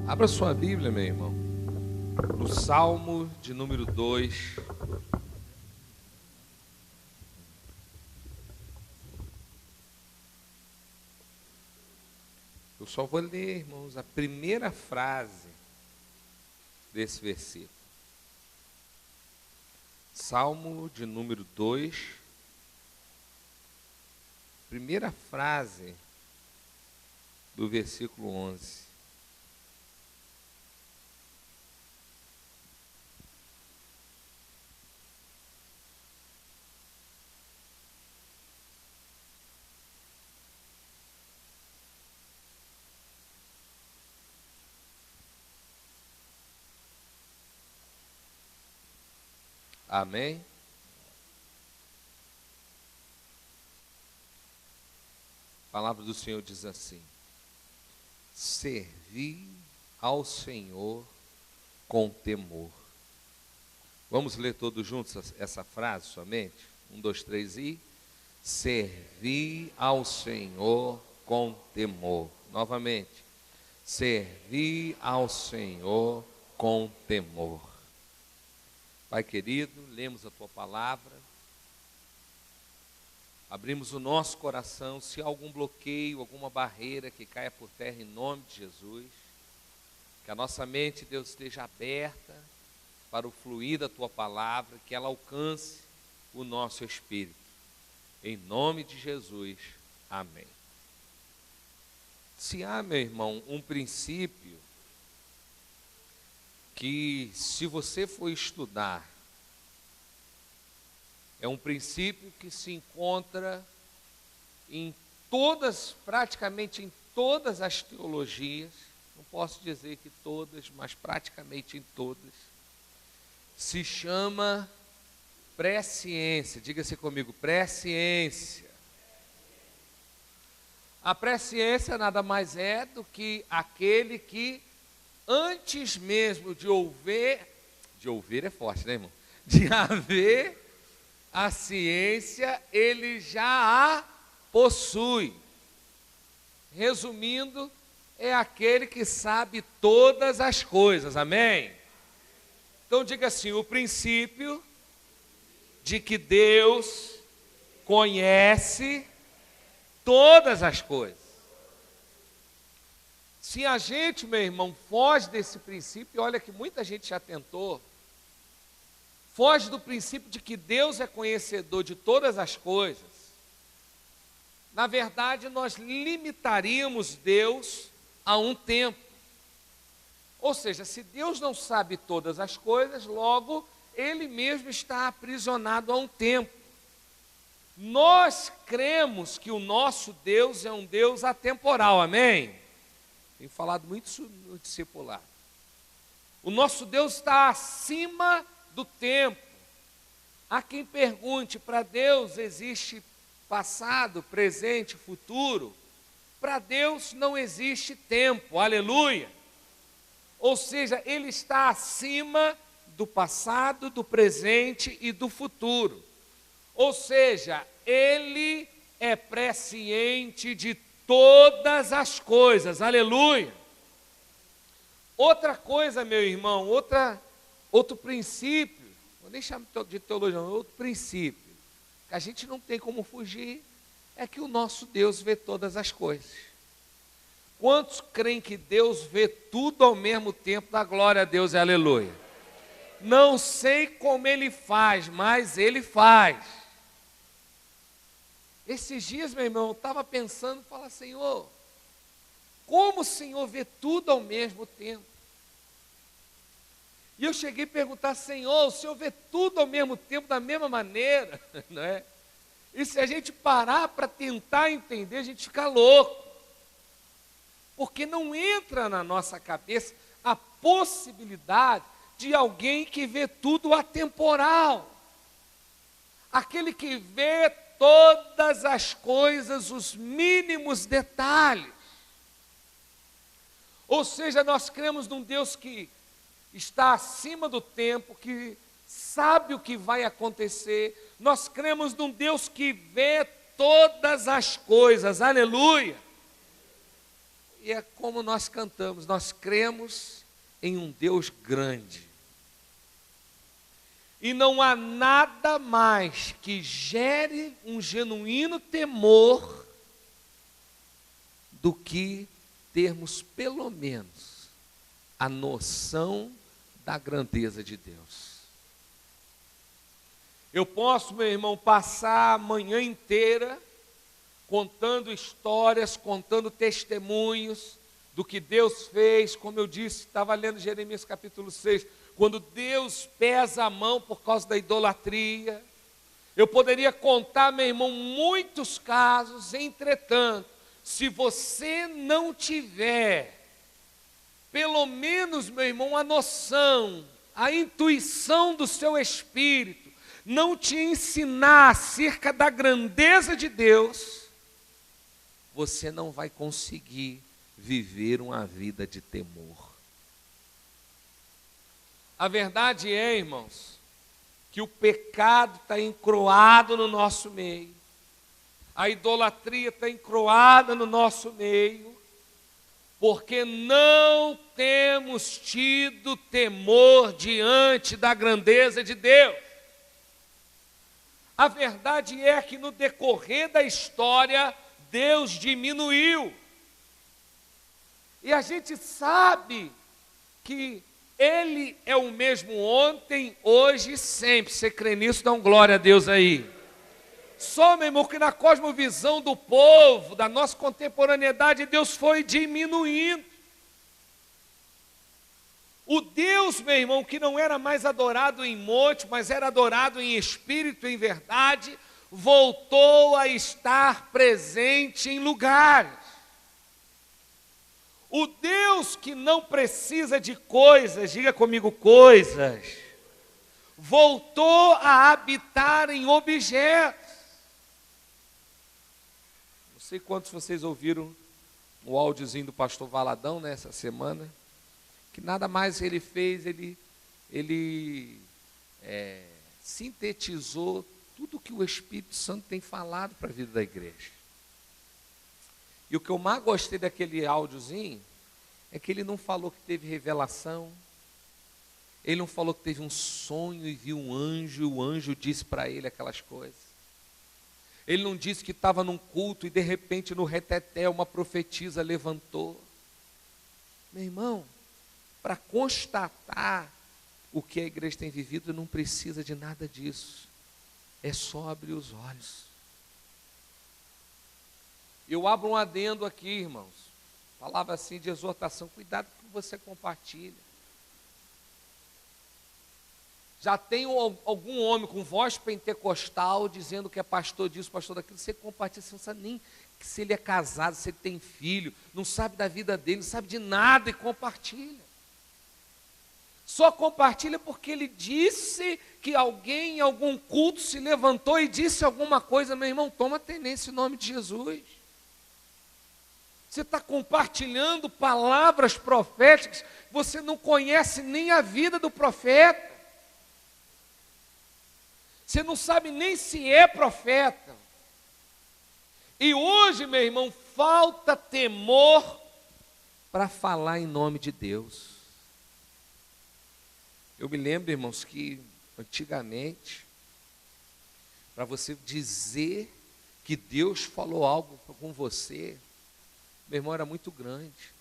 Abra sua Bíblia, meu irmão, no Salmo de número 2. Eu só vou ler, irmãos, a primeira frase desse versículo. Salmo de número 2, primeira frase do versículo 11. Amém? A palavra do Senhor diz assim: servi ao Senhor com temor. Vamos ler todos juntos essa frase somente? 1, 2, 3 e... servi ao Senhor com temor. Novamente. Servi ao Senhor com temor. Pai querido, lemos a Tua palavra, abrimos o nosso coração. Se há algum bloqueio, alguma barreira, que caia por terra em nome de Jesus. Que a nossa mente, Deus, esteja aberta para o fluir da Tua palavra, que ela alcance o nosso espírito. Em nome de Jesus, amém. Se há, meu irmão, um princípio que, se você for estudar, é um princípio que se encontra em todas, praticamente em todas as teologias, não posso dizer que todas, mas praticamente em todas, se chama presciência. Diga-se comigo, presciência. A presciência nada mais é do que aquele que, antes mesmo de ouvir é forte, né, irmão? De haver a ciência, ele já a possui. Resumindo, é aquele que sabe todas as coisas, amém? Então diga assim: o princípio de que Deus conhece todas as coisas. Se a gente, meu irmão, foge desse princípio, olha que muita gente já tentou, foge do princípio de que Deus é conhecedor de todas as coisas, na verdade nós limitaríamos Deus a um tempo. Ou seja, se Deus não sabe todas as coisas, logo Ele mesmo está aprisionado a um tempo. Nós cremos que o nosso Deus é um Deus atemporal, amém? Tenho falado muito isso no discipulado. O nosso Deus está acima do tempo. Há quem pergunte: para Deus existe passado, presente, futuro? Para Deus não existe tempo, aleluia. Ou seja, Ele está acima do passado, do presente e do futuro. Ou seja, Ele é presciente de todas as coisas, aleluia. Outra coisa, meu irmão, outro princípio, vou nem chamar de teologia, outro princípio, que a gente não tem como fugir, é que o nosso Deus vê todas as coisas. Quantos creem que Deus vê tudo ao mesmo tempo? Da glória a Deus, aleluia. Não sei como Ele faz, mas Ele faz. Esses dias, meu irmão, eu estava pensando, falar: Senhor, como o Senhor vê tudo ao mesmo tempo? E eu cheguei a perguntar: Senhor, o Senhor vê tudo ao mesmo tempo, da mesma maneira, não é? E se a gente parar para tentar entender, a gente fica louco. Porque não entra na nossa cabeça a possibilidade de alguém que vê tudo atemporal. Aquele que vê todas as coisas, os mínimos detalhes. Ou seja, nós cremos num Deus que está acima do tempo, que sabe o que vai acontecer. Nós cremos num Deus que vê todas as coisas, aleluia. e é como nós cantamos, nós cremos em um Deus grande. E não há nada mais que gere um genuíno temor do que termos pelo menos a noção da grandeza de Deus. Eu posso, meu irmão, passar a manhã inteira contando histórias, contando testemunhos do que Deus fez, como eu disse, estava lendo Jeremias capítulo 6, quando Deus pesa a mão por causa da idolatria. Eu poderia contar, meu irmão, muitos casos, entretanto, se você não tiver, pelo menos, meu irmão, a noção, a intuição do seu espírito, não te ensinar acerca da grandeza de Deus, você não vai conseguir viver uma vida de temor. A verdade é, irmãos, que o pecado está encroado no nosso meio, a idolatria está encroada no nosso meio, porque não temos tido temor diante da grandeza de Deus. A verdade é que no decorrer da história, Deus diminuiu. E a gente sabe que Ele é o mesmo ontem, hoje e sempre. Você crê nisso? Dá um glória a Deus aí. Só, meu irmão, que na cosmovisão do povo, da nossa contemporaneidade, Deus foi diminuindo. O Deus, meu irmão, que não era mais adorado em monte, mas era adorado em espírito e em verdade, voltou a estar presente em lugares. O Deus que não precisa de coisas, diga comigo, coisas, voltou a habitar em objetos. Não sei quantos de vocês ouviram o áudiozinho do pastor Valadão nessa semana, que nada mais ele fez, ele sintetizou tudo que o Espírito Santo tem falado para a vida da igreja. E o que eu mais gostei daquele áudiozinho é que ele não falou que teve revelação, ele não falou que teve um sonho e viu um anjo, e o anjo disse para ele aquelas coisas. Ele não disse que estava num culto e de repente no reteté uma profetisa levantou. Meu irmão, para constatar o que a igreja tem vivido, não precisa de nada disso. É só abrir os olhos. Eu abro um adendo aqui, irmãos. Palavra assim de exortação. Cuidado com o que você compartilha. Já tem algum homem com voz pentecostal dizendo que é pastor disso, pastor daquilo. Você compartilha, você não sabe nem se ele é casado, se ele tem filho, não sabe da vida dele, não sabe de nada e compartilha. Só compartilha porque ele disse que alguém em algum culto se levantou e disse alguma coisa. Meu irmão, toma tenência em nome de Jesus. Você está compartilhando palavras proféticas, você não conhece nem a vida do profeta. Você não sabe nem se é profeta. E hoje, meu irmão, falta temor para falar em nome de Deus. Eu me lembro, irmãos, que antigamente, para você dizer que Deus falou algo com você, meu irmão, era muito grande.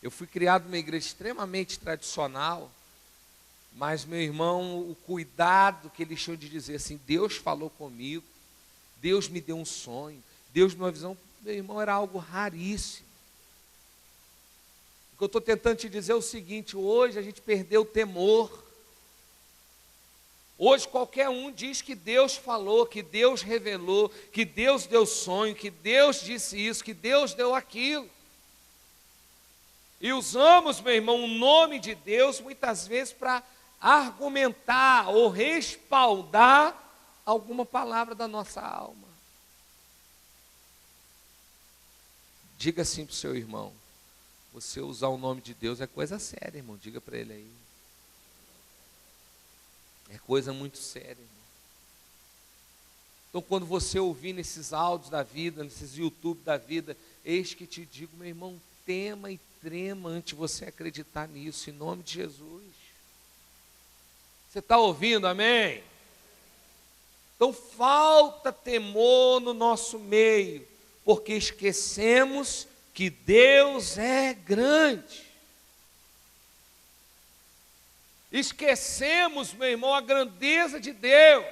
Eu fui criado numa igreja extremamente tradicional, mas, meu irmão, o cuidado que eles tinham de dizer assim, Deus falou comigo, Deus me deu um sonho, Deus me deu uma visão, meu irmão, era algo raríssimo. O que eu estou tentando te dizer é o seguinte, hoje a gente perdeu o temor. Hoje qualquer um diz que Deus falou, que Deus revelou, que Deus deu sonho, que Deus disse isso, que Deus deu aquilo. E usamos, meu irmão, o nome de Deus muitas vezes para argumentar ou respaldar alguma palavra da nossa alma. Diga assim para o seu irmão, você usar o nome de Deus é coisa séria, irmão, diga para ele aí. É coisa muito séria, irmão. Então, quando você ouvir nesses áudios da vida, nesses YouTube da vida, Eis que te digo, meu irmão, tema e trema antes de você acreditar nisso, em nome de Jesus. Você está ouvindo, amém? Então falta temor no nosso meio, porque esquecemos que Deus é grande. Esquecemos, meu irmão, a grandeza de Deus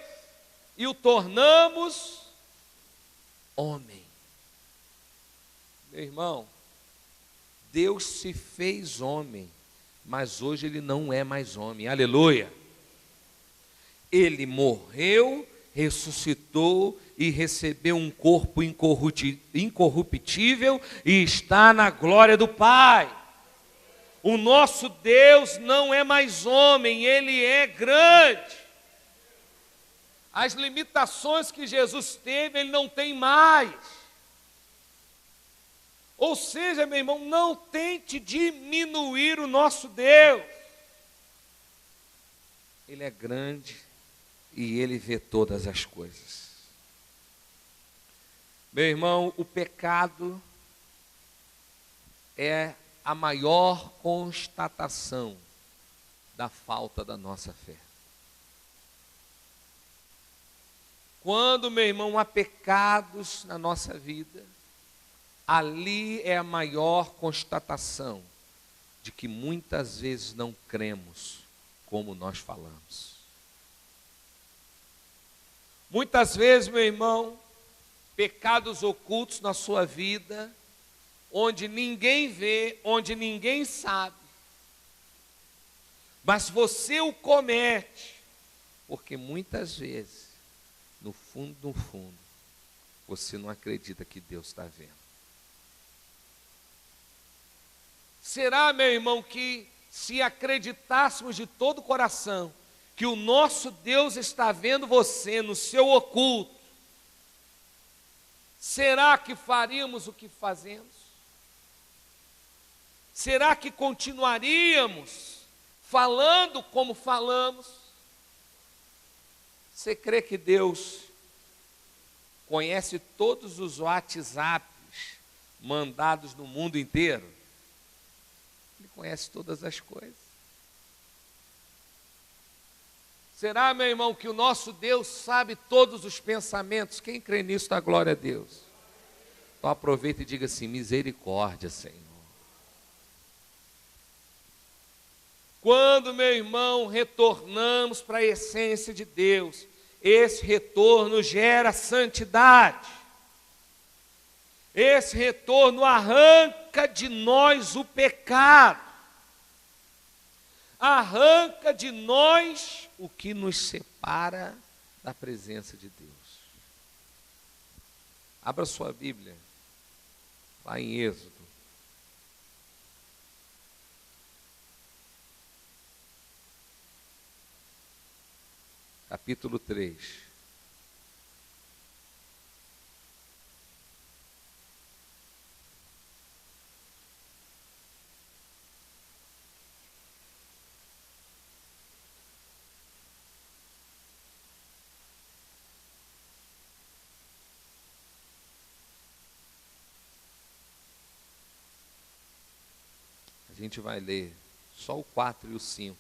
e o tornamos homem. Meu irmão, Deus se fez homem, mas hoje Ele não é mais homem, aleluia. Ele morreu, ressuscitou e recebeu um corpo incorruptível e está na glória do Pai. O nosso Deus não é mais homem, Ele é grande. As limitações que Jesus teve, Ele não tem mais. Ou seja, meu irmão, não tente diminuir o nosso Deus. Ele é grande e Ele vê todas as coisas. Meu irmão, o pecado é a maior constatação da falta da nossa fé. Quando, meu irmão, há pecados na nossa vida, ali é a maior constatação de que muitas vezes não cremos como nós falamos. Muitas vezes, meu irmão, pecados ocultos na sua vida, onde ninguém vê, onde ninguém sabe, mas você o comete, porque muitas vezes, no fundo, você não acredita que Deus está vendo. Será, meu irmão, que se acreditássemos de todo o coração que o nosso Deus está vendo você no seu oculto, será que faríamos o que fazemos? Será que continuaríamos falando como falamos? Você crê que Deus conhece todos os WhatsApps mandados no mundo inteiro? Ele conhece todas as coisas. Será, meu irmão, que o nosso Deus sabe todos os pensamentos? Quem crê nisso dá glória a Deus. Então aproveita e diga assim: misericórdia, Senhor. Quando, meu irmão, retornamos para a essência de Deus, esse retorno gera santidade. Esse retorno arranca de nós o pecado. Arranca de nós o que nos separa da presença de Deus. Abra sua Bíblia, lá em Êxodo. Capítulo 3. A gente vai ler só o 4 e o 5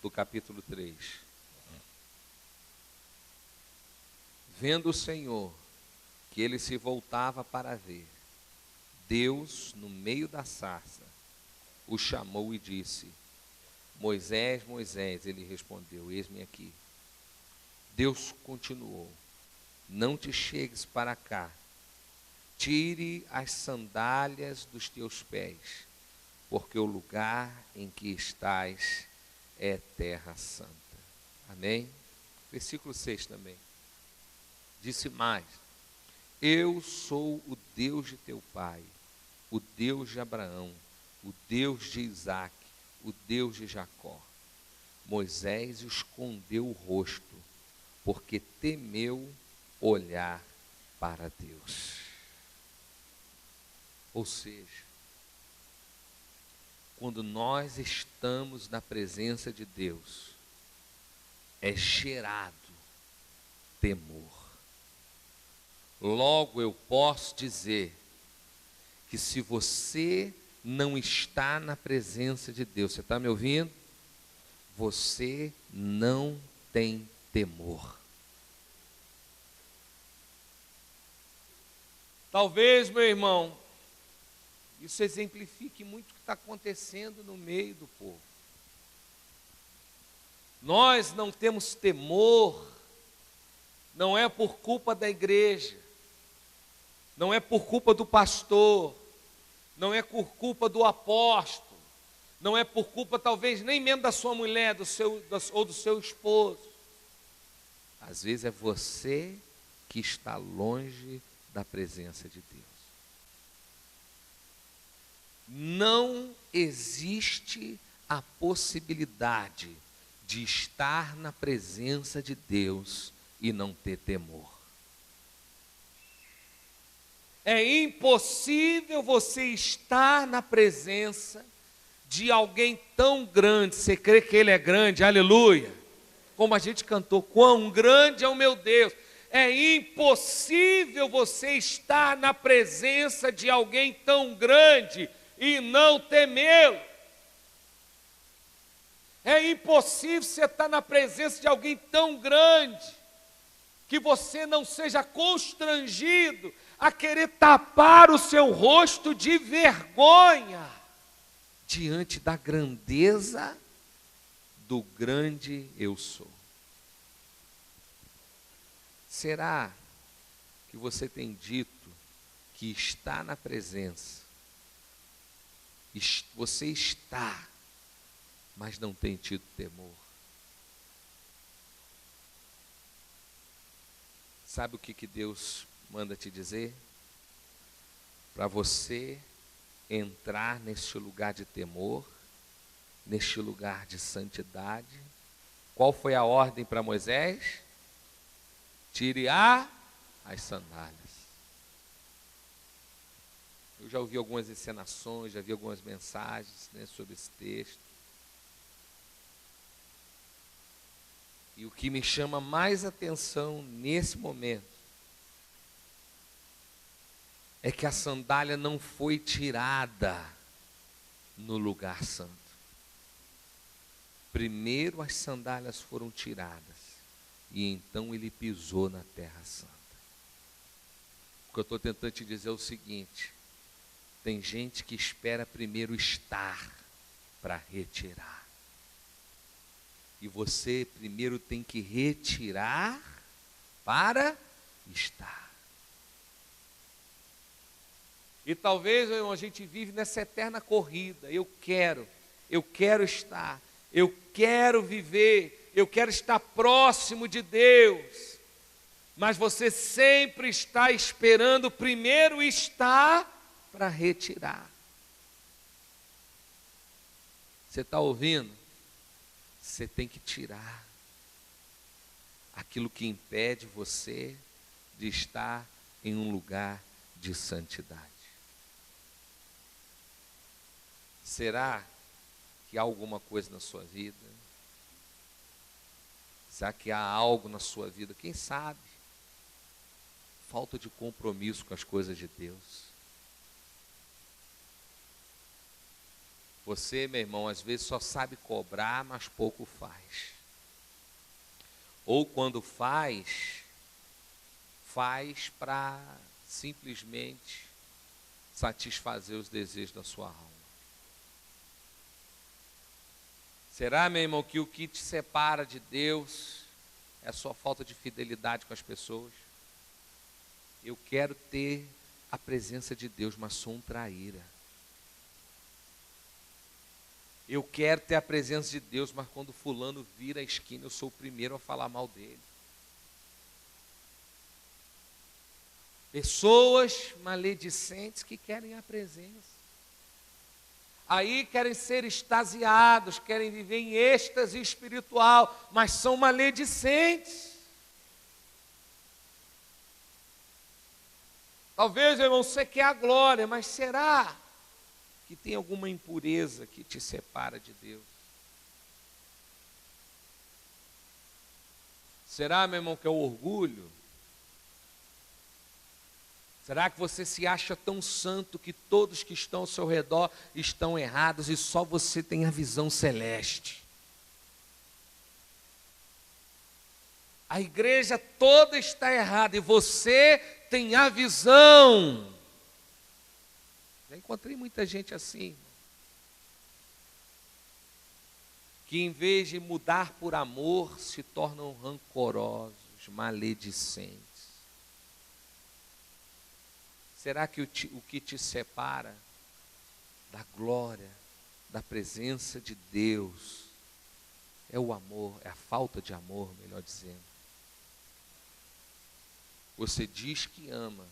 do capítulo 3. Vendo o Senhor que ele se voltava para ver, Deus, no meio da sarça, o chamou e disse: Moisés, Moisés. Ele respondeu: eis-me aqui. Deus continuou: não te chegues para cá, tire as sandálias dos teus pés, porque o lugar em que estás é terra santa. Amém? Versículo 6 também. Disse mais: eu sou o Deus de teu pai, o Deus de Abraão, o Deus de Isaque, o Deus de Jacó. Moisés escondeu o rosto, porque temeu olhar para Deus. Ou seja, quando nós estamos na presença de Deus, é gerado temor. Logo eu posso dizer que se você não está na presença de Deus, você está me ouvindo? Você não tem temor. Talvez, meu irmão, isso exemplifique muito o que está acontecendo no meio do povo. Nós não temos temor, não é por culpa da igreja, não é por culpa do pastor, não é por culpa do apóstolo, não é por culpa talvez nem mesmo da sua mulher, ou do seu esposo. Às vezes é você que está longe da presença de Deus. Não existe a possibilidade de estar na presença de Deus e não ter temor. É impossível você estar na presença de alguém tão grande. Você crê que Ele é grande? Aleluia! Como a gente cantou, quão grande é o meu Deus. É impossível você estar na presença de alguém tão grande e não temê-lo. É impossível você estar na presença de alguém tão grande que você não seja constrangido a querer tapar o seu rosto de vergonha diante da grandeza do grande eu sou. Será que você tem dito que está na presença? Você está, mas não tem tido temor? Sabe o que Deus manda te dizer? Para você entrar neste lugar de temor, neste lugar de santidade, qual foi a ordem para Moisés? Tire as sandálias. Eu já ouvi algumas encenações, já vi algumas mensagens, sobre esse texto. E o que me chama mais atenção nesse momento é que a sandália não foi tirada no lugar santo. Primeiro as sandálias foram tiradas e então ele pisou na terra santa. O que eu estou tentando te dizer é o seguinte: tem gente que espera primeiro estar para retirar. E você primeiro tem que retirar para estar. E talvez, meu irmão, a gente vive nessa eterna corrida. Eu quero estar, eu quero viver, eu quero estar próximo de Deus. Mas você sempre está esperando primeiro estar para retirar. Você está ouvindo? Você tem que tirar aquilo que impede você de estar em um lugar de santidade. Será que há alguma coisa na sua vida? Será que há algo na sua vida? Quem sabe? Falta de compromisso com as coisas de Deus. Você, meu irmão, às vezes só sabe cobrar, mas pouco faz. Ou quando faz para simplesmente satisfazer os desejos da sua alma. Será, meu irmão, que o que te separa de Deus é a sua falta de fidelidade com as pessoas? Eu quero ter a presença de Deus, mas sou um traíra. Eu quero ter a presença de Deus, mas quando fulano vira a esquina, eu sou o primeiro a falar mal dele. Pessoas maledicentes que querem a presença. Aí querem ser extasiados, querem viver em êxtase espiritual, mas são maledicentes. Talvez, meu irmão, você quer a glória, mas será que tem alguma impureza que te separa de Deus? Será, meu irmão, que é o orgulho? Será que você se acha tão santo que todos que estão ao seu redor estão errados e só você tem a visão celeste? A igreja toda está errada e você tem a visão. Já encontrei muita gente assim, que em vez de mudar por amor, se tornam rancorosos, maledicentes. Será que o que te separa da glória, da presença de Deus, é o amor, é a falta de amor, melhor dizendo? Você diz que ama,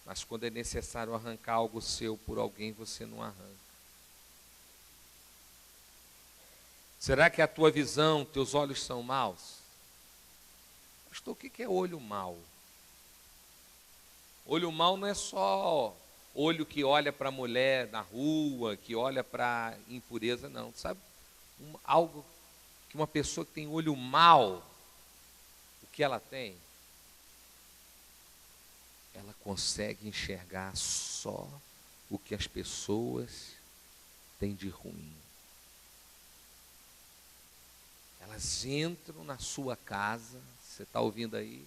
mas quando é necessário arrancar algo seu por alguém, você não arranca. Será que a tua visão, teus olhos são maus? Pastor, o que é olho mau? Olho mau não é só olho que olha para a mulher na rua, que olha para impureza, não. Sabe algo que uma pessoa que tem olho mau, o que ela tem? Ela consegue enxergar só o que as pessoas têm de ruim. Elas entram na sua casa, você está ouvindo aí?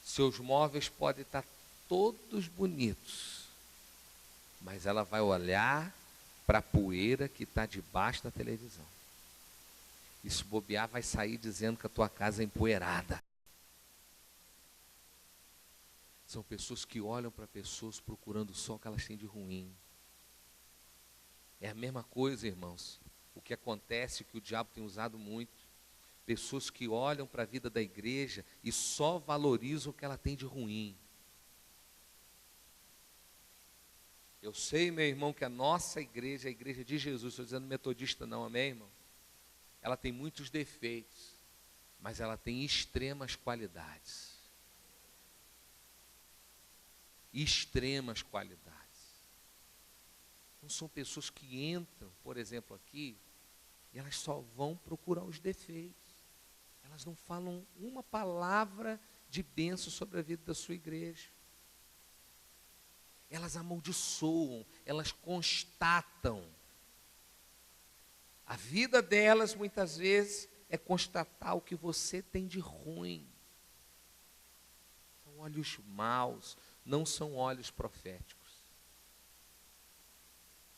Seus móveis podem estar todos bonitos, mas ela vai olhar para a poeira que está debaixo da televisão. E se bobear, vai sair dizendo que a tua casa é empoeirada. São pessoas que olham para pessoas procurando só o que elas têm de ruim. É a mesma coisa, irmãos. O que acontece, que o diabo tem usado muito. Pessoas que olham para a vida da igreja e só valorizam o que ela tem de ruim. Eu sei, meu irmão, que a nossa igreja, a igreja de Jesus, estou dizendo metodista não, amém, irmão? Ela tem muitos defeitos, mas ela tem extremas qualidades. Extremas qualidades. Não são pessoas que entram, por exemplo, aqui, e elas só vão procurar os defeitos. Elas não falam uma palavra de bênção sobre a vida da sua igreja. Elas amaldiçoam, elas constatam. A vida delas, muitas vezes, é constatar o que você tem de ruim. São olhos maus, não são olhos proféticos.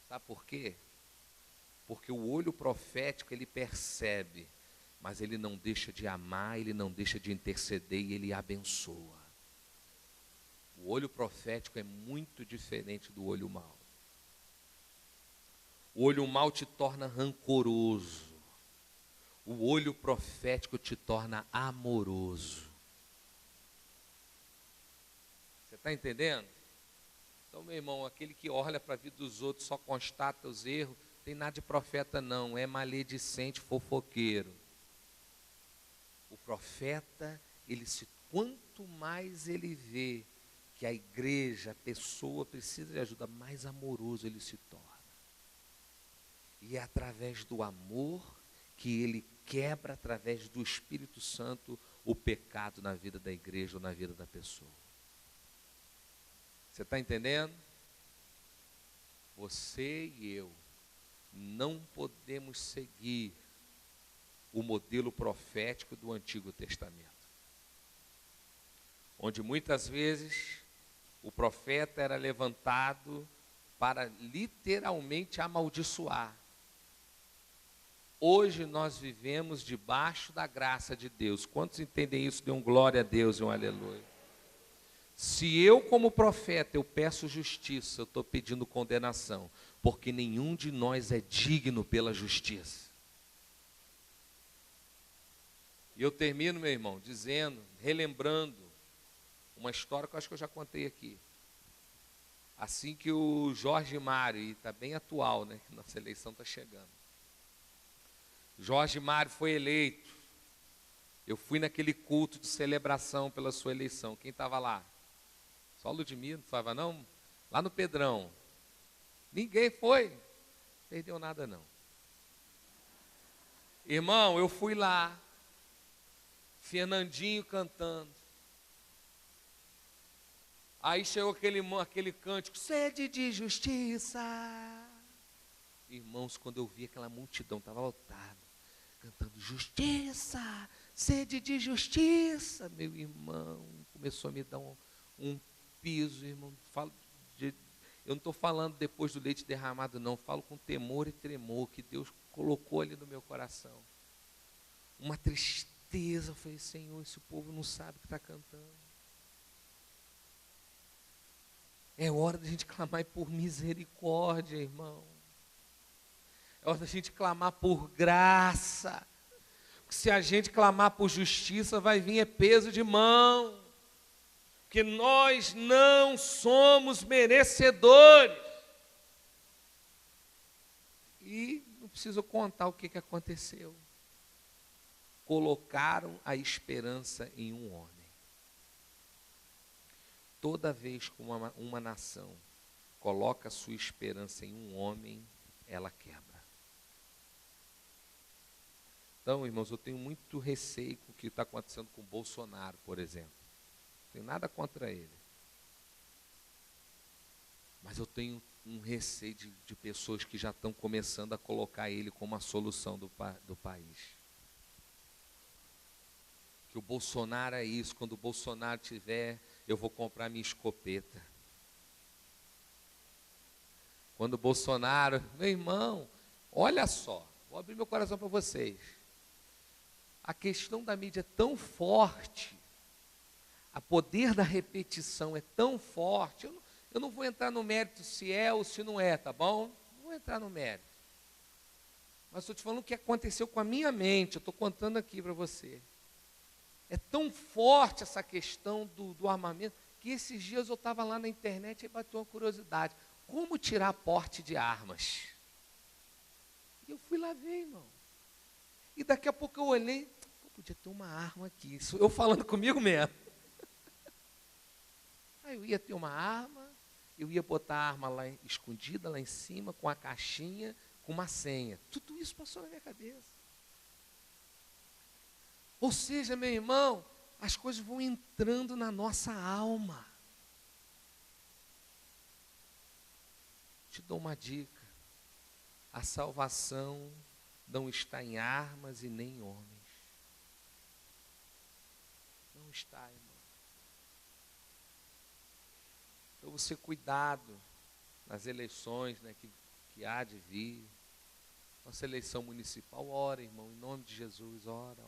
Sabe por quê? Porque o olho profético, ele percebe, mas ele não deixa de amar, ele não deixa de interceder e ele abençoa. O olho profético é muito diferente do olho mau. O olho mau te torna rancoroso. O olho profético te torna amoroso. Você está entendendo? Então, meu irmão, aquele que olha para a vida dos outros, só constata os erros, tem nada de profeta não, é maledicente, fofoqueiro. O profeta, quanto mais ele vê que a igreja, a pessoa precisa de ajuda, mais amoroso ele se torna. E é através do amor que ele quebra, através do Espírito Santo, o pecado na vida da igreja ou na vida da pessoa. Você está entendendo? Você e eu não podemos seguir o modelo profético do Antigo Testamento, onde muitas vezes o profeta era levantado para literalmente amaldiçoar. Hoje nós vivemos debaixo da graça de Deus. Quantos entendem isso? Dê um glória a Deus e um aleluia. Se eu, como profeta, eu peço justiça, eu estou pedindo condenação, porque nenhum de nós é digno pela justiça. E eu termino, meu irmão, dizendo, relembrando uma história que eu acho que eu já contei aqui. Assim que o Jorge Mário, e está bem atual, né? Nossa eleição está chegando. Jorge Mário foi eleito. Eu fui naquele culto de celebração pela sua eleição. Quem estava lá? Só Ludmila, não estava não? Lá no Pedrão. Ninguém foi. Perdeu nada não. Irmão, eu fui lá. Fernandinho cantando. Aí chegou aquele cântico, sede de justiça. Irmãos, quando eu vi aquela multidão, estava lotada, cantando justiça, sede de justiça. Meu irmão, começou a me dar um piso, irmão. Eu não estou falando depois do leite derramado, não. Falo com temor e tremor que Deus colocou ali no meu coração. Uma tristeza. Eu falei, Senhor, esse povo não sabe o que está cantando. É hora da gente clamar por misericórdia, irmão. É hora da gente clamar por graça. Porque se a gente clamar por justiça, vai vir peso de mão. Porque nós não somos merecedores. E não preciso contar o que aconteceu. Colocaram a esperança em um homem. Toda vez que uma nação coloca a sua esperança em um homem, ela quebra. Então, irmãos, eu tenho muito receio com o que está acontecendo com o Bolsonaro, por exemplo. Não tenho nada contra ele. Mas eu tenho um receio de pessoas que já estão começando a colocar ele como a solução do país. Que o Bolsonaro é isso, quando o Bolsonaro tiver, eu vou comprar minha escopeta. Quando o Bolsonaro, meu irmão, olha só, vou abrir meu coração para vocês. A questão da mídia é tão forte, o poder da repetição é tão forte, eu não vou entrar no mérito se é ou se não é, tá bom? Não vou entrar no mérito. Mas estou te falando o que aconteceu com a minha mente, eu estou contando aqui para você. É tão forte essa questão do armamento, que esses dias eu estava lá na internet e bateu uma curiosidade. Como tirar porte de armas? E eu fui lá ver, irmão. E daqui a pouco eu olhei, podia ter uma arma aqui. Isso eu falando comigo mesmo. Aí eu ia ter uma arma, eu ia botar a arma lá escondida, lá em cima, com a caixinha, com uma senha. Tudo isso passou na minha cabeça. Ou seja, meu irmão, as coisas vão entrando na nossa alma. Te dou uma dica. A salvação não está em armas e nem em homens. Não está, irmão. Então você cuidado nas eleições, né, que há de vir. Nossa eleição municipal, ora, irmão, em nome de Jesus, ora.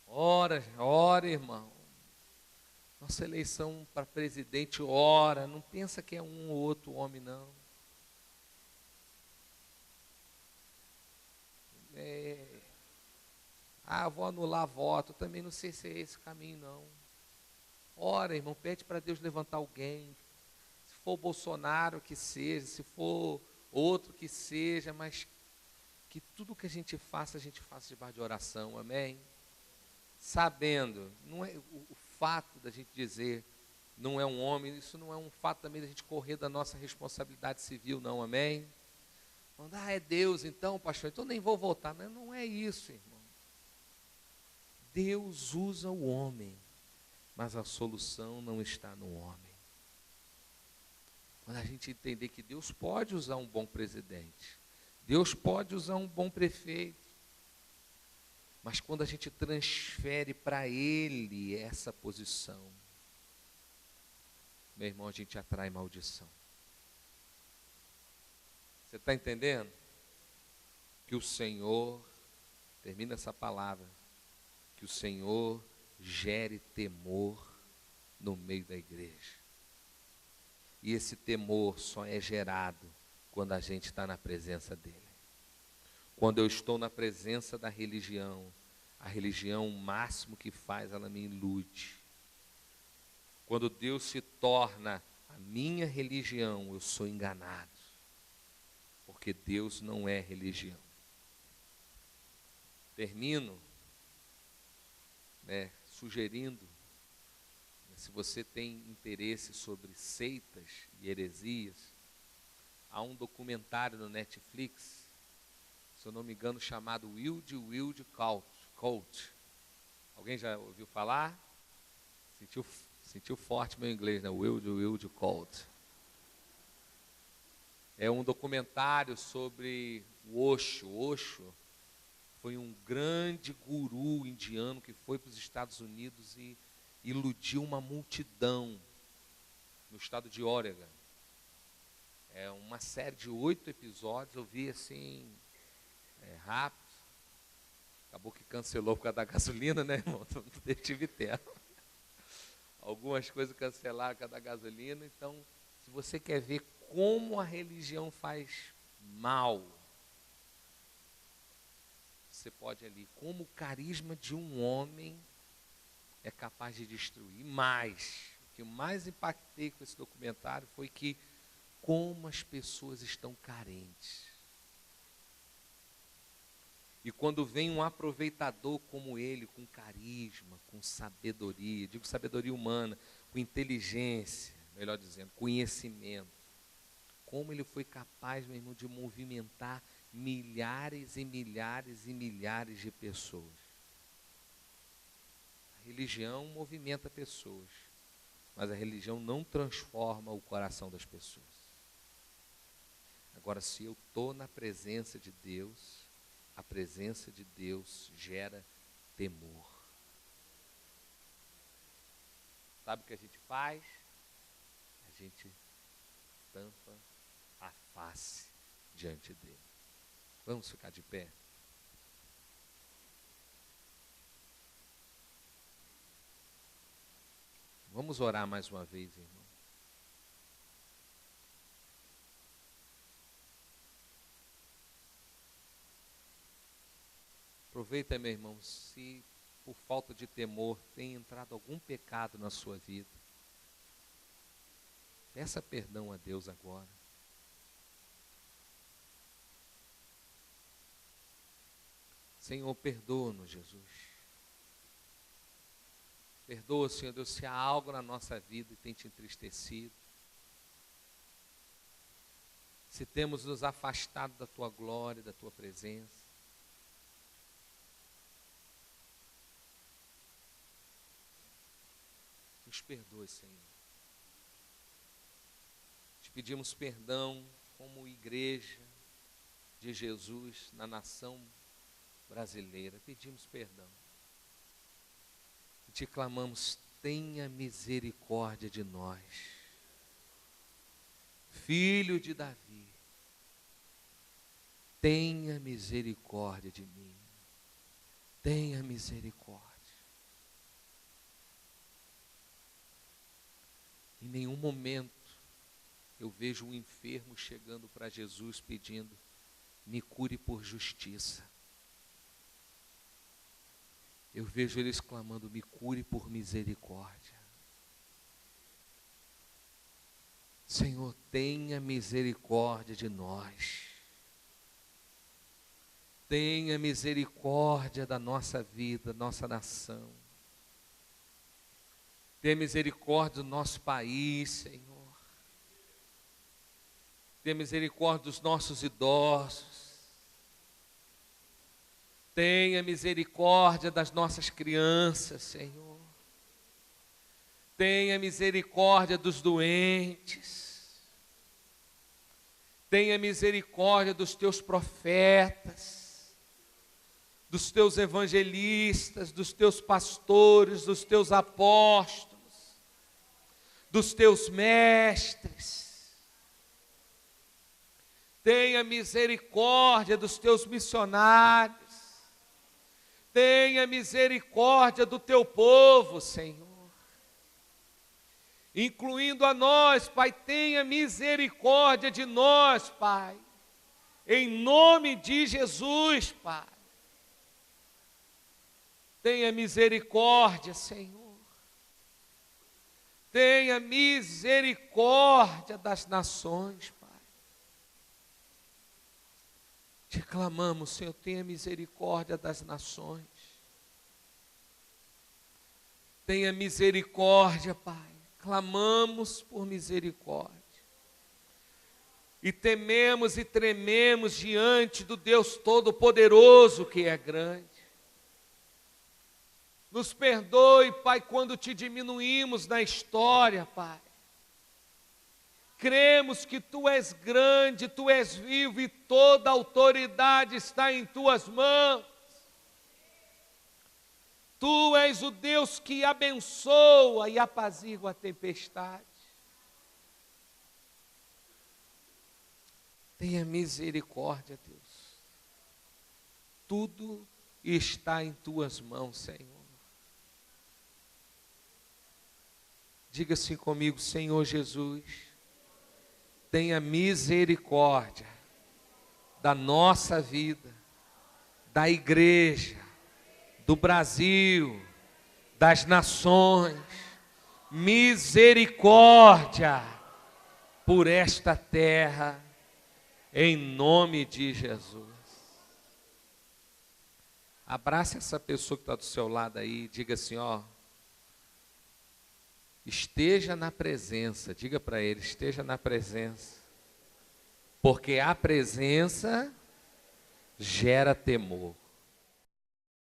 Ora, irmão. Nossa eleição para presidente, ora. Não pensa que é um ou outro homem, não. Vou anular voto. Também não sei se é esse caminho, não. Ora, irmão, pede para Deus levantar alguém. Se for o Bolsonaro, que seja. Se for outro, que seja. Mas que tudo que a gente faça debaixo de oração. Amém? Sabendo, não é o fato da gente dizer não é um homem, isso não é um fato também da gente correr da nossa responsabilidade civil, não, amém? É Deus então, pastor, então nem vou votar. Não é isso, irmão. Deus usa o homem, mas a solução não está no homem. Quando a gente entender que Deus pode usar um bom presidente, Deus pode usar um bom prefeito, mas quando a gente transfere para Ele essa posição, meu irmão, a gente atrai maldição. Você está entendendo? Que o Senhor, termina essa palavra, que o Senhor gere temor no meio da igreja. E esse temor só é gerado quando a gente está na presença dEle. Quando eu estou na presença da religião, a religião, o máximo que faz, ela me ilude. Quando Deus se torna a minha religião, eu sou enganado. Porque Deus não é religião. Termino, sugerindo, se você tem interesse sobre seitas e heresias, há um documentário no Netflix, se eu não me engano, chamado Wild Cult. Alguém já ouviu falar? Sentiu forte meu inglês, né? Will you cold. É um documentário sobre o Osho. Osho foi um grande guru indiano que foi para os Estados Unidos e iludiu uma multidão no estado de Oregon. É uma série de 8 episódios, eu vi assim, rápido. Acabou que cancelou por causa da gasolina, né, irmão? Não tive tempo. Algumas coisas cancelaram por causa da gasolina. Então, se você quer ver como a religião faz mal, você pode ali, como o carisma de um homem é capaz de destruir. Mas, o que eu mais impactei com esse documentário foi que como as pessoas estão carentes. E quando vem um aproveitador como ele, com carisma, com sabedoria, digo sabedoria humana, com inteligência, melhor dizendo, conhecimento, como ele foi capaz, meu irmão, de movimentar milhares e milhares e milhares de pessoas. A religião movimenta pessoas, mas a religião não transforma o coração das pessoas. Agora, se eu estou na presença de Deus, a presença de Deus gera temor. Sabe o que a gente faz? A gente tampa a face diante dele. Vamos ficar de pé? Vamos orar mais uma vez, irmão. Aproveita, meu irmão, se por falta de temor tem entrado algum pecado na sua vida, peça perdão a Deus agora. Senhor, perdoa-nos, Jesus. Perdoa, Senhor Deus, se há algo na nossa vida que tem te entristecido. Se temos nos afastado da Tua glória, da Tua presença. Nos perdoe, Senhor. Te pedimos perdão como igreja de Jesus na nação brasileira. Pedimos perdão. E te clamamos, tenha misericórdia de nós. Filho de Davi, tenha misericórdia de mim. Tenha misericórdia. Em nenhum momento eu vejo um enfermo chegando para Jesus pedindo, me cure por justiça. Eu vejo eles clamando, me cure por misericórdia. Senhor, tenha misericórdia de nós. Tenha misericórdia da nossa vida, nossa nação. Tenha misericórdia do nosso país, Senhor. Tenha misericórdia dos nossos idosos. Tenha misericórdia das nossas crianças, Senhor. Tenha misericórdia dos doentes. Tenha misericórdia dos teus profetas, dos teus evangelistas, dos teus pastores, dos teus apóstolos, dos teus mestres. Tenha misericórdia dos teus missionários. Tenha misericórdia do teu povo, Senhor. Incluindo a nós, Pai, tenha misericórdia de nós, Pai. Em nome de Jesus, Pai. Tenha misericórdia, Senhor. Tenha misericórdia das nações, Pai. Te clamamos, Senhor, tenha misericórdia das nações. Tenha misericórdia, Pai. Clamamos por misericórdia. E tememos e trememos diante do Deus Todo-Poderoso que é grande. Nos perdoe, Pai, quando te diminuímos na história, Pai. Cremos que Tu és grande, Tu és vivo e toda a autoridade está em Tuas mãos. Tu és o Deus que abençoa e apazigua a tempestade. Tenha misericórdia, Deus. Tudo está em Tuas mãos, Senhor. Diga assim comigo: Senhor Jesus, tenha misericórdia da nossa vida, da igreja, do Brasil, das nações. Misericórdia por esta terra, em nome de Jesus. Abrace essa pessoa que está do seu lado aí e diga assim, ó, esteja na presença, diga para ele, esteja na presença, porque a presença gera temor.